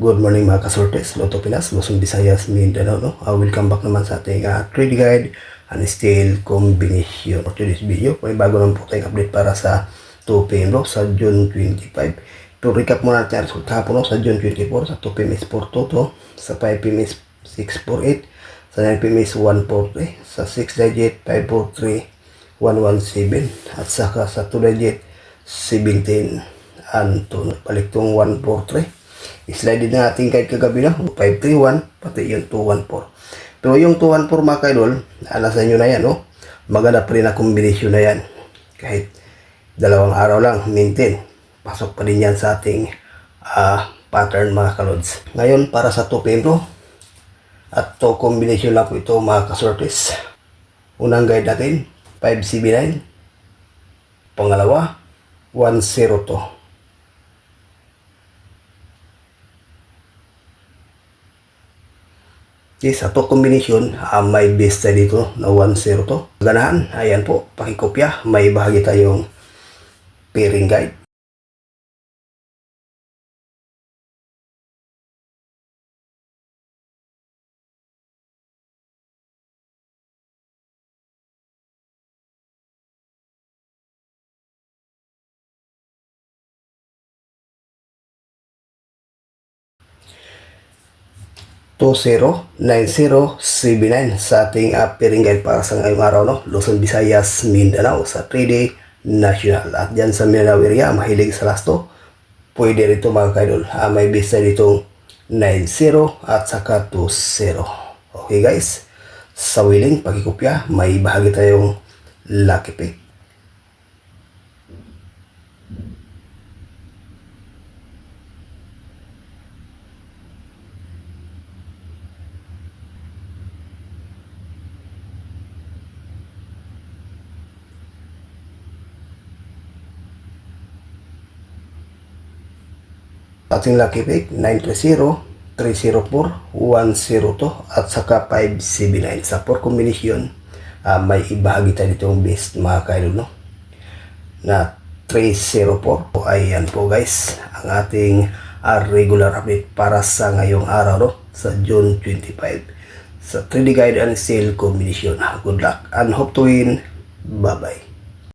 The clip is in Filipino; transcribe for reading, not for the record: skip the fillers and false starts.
Good morning mga kasortes, Lotto Pinas, Luzon, Visayas, Mindanao, no? Welcome back naman sa ating trade guide and steel combination. For today's video, may bago naman po tayong update para sa 2 PM no? Sa June 25. Pero recap muna natin ang resulta hapon no? Sa June 24, sa 2 PM is 422, sa 5 PM is 648, sa 9 PM is 143, sa 6 digit 543, 117, at saka sa 2 digit 17 and 2. Balik tong 143. I-slide din natin kahit kagabi na 531 pati yung 214. Pero yung 214 mga kaidol, nasa inyo na yan, no? Maganda pa rin na kombinasyon na yan. Kahit dalawang araw lang, maintain. Pasok pa din yan sa ating pattern mga kalods. Ngayon para sa 2 PM bro, at to kombinasyon lang po ito mga kasortes. Unang guide natin 579, pangalawa 102. Okay, sa to combination, may base tayo dito na 1-0 to. Ganahan, ayan po, pakikopya. May bahagi tayong pairing guide. To 09079 sa ating pairing guide para sa ngayong araw, no? Luzon, Visayas, Mindanao sa 3-day national. At dyan sa Mindanao area, mahilig sa lasto, pwede rito mga kaidol. May base dito 90 at saka 20. Okay guys, sa willing pagkikopya, may bahagi tayong lucky pick. Ating lucky pick 930, 304, 102 at saka 579. Sa 4 combination, may ibahagi tayo ditong best mga kaidol, no? Na 304. Ayan po guys, ang ating regular update para sa ngayong araw, no? Sa June 25. Sa 3D guide and sale combination. Good luck and hope to win. Bye bye.